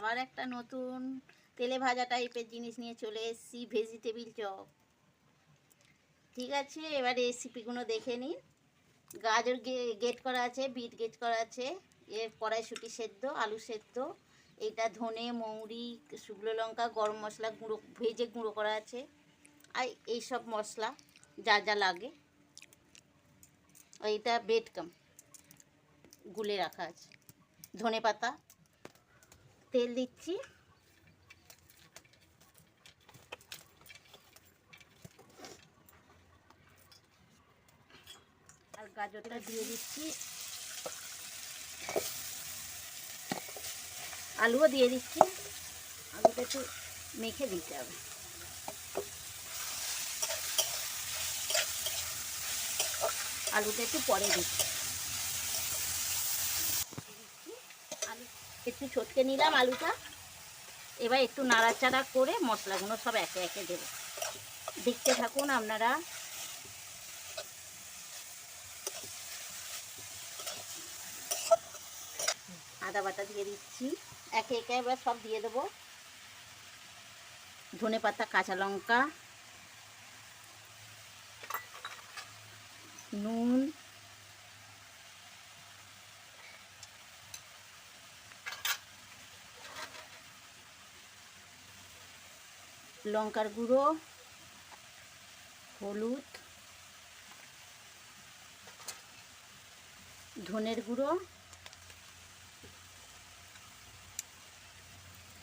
আবার একটা নতুন তেলে ভাজা টাইপের জিনিস নিয়ে চলে এসেছি, ভেজিটেবিল চপ। ঠিক আছে, এবার রেসিপিগুলো দেখে নিন। গাজর গেট করা আছে, বিট গেট করা আছে, কড়াইশুঁটি সেদ্ধ, আলু সেদ্ধ, এইটা ধনে, মৌরি, শুকনো লঙ্কা, গরম মশলা গুঁড়ো ভেজে গুঁড়ো করা আছে, আর এইসব মশলা যা যা লাগে। এইটা বেডকাম গুলে রাখা আছে, ধনে পাতা, তেল দিচ্ছি, আর গাজরটা দিয়ে দিচ্ছি, আলুও দিয়ে দিচ্ছি। আলুটা একটু মেখে দিতে হবে। আলুটা একটু পরে দিচ্ছি। আলু একটু ছটকে নিলাম আলুটা। এবার একটু নাড়াচাড়া করে মশলাগুলো সব একে একে দেব। দেখতে থাকুন আপনারা। আদা বাটা দিয়ে দিচ্ছি, একে একে এবার সব দিয়ে দেবো। ধনে পাতা, কাঁচা লঙ্কা, নুন, লঙ্কার গুঁড়ো, হলুদ, ধনের গুঁড়ো,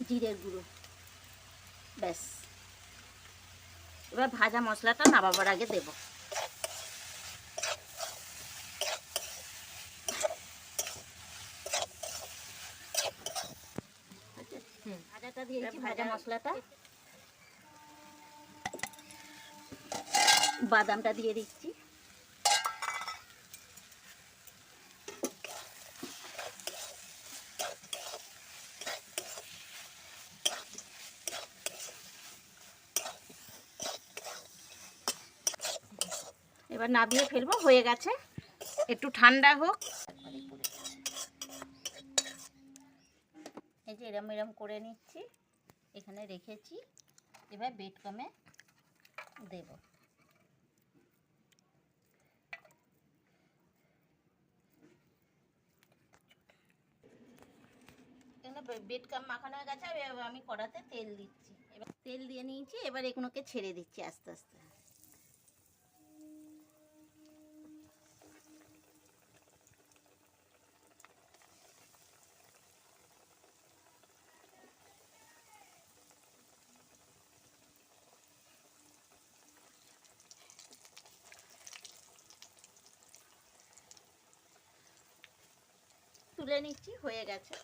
জিরের গুঁড়ো। ব্যাস, এবার ভাজা মশলাটা নামাবার আগে দেব। ভাজাটা দিয়েছি, ভাজা মশলাটা, বাদামটা দিয়ে দিচ্ছি, এবার নামিয়ে ফেলবো। হয়ে গেছে, একটু ঠান্ডা হোক। এই যে এরম এরম করে নিচ্ছি, এখানে রেখেছি। এবার বেডকামে দেব। বেডকাম মাখানো হয়ে গেছে, আমি কড়াতে তেল দিচ্ছি। এবার তেল দিয়ে নিয়েছি, এবার এগুলোকে ছেড়ে দিচ্ছি আস্তে আস্তে। তুলে নিচ্ছি, হয়ে গেছে।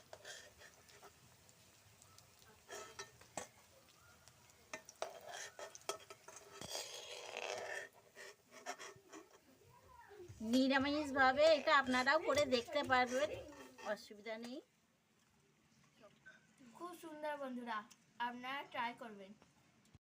নিরামিষভাবে এটা আপনারাও করে দেখতে পারবেন, অসুবিধা নেই। খুব সুন্দর বন্ধুরা, আপনারা ট্রাই করবেন।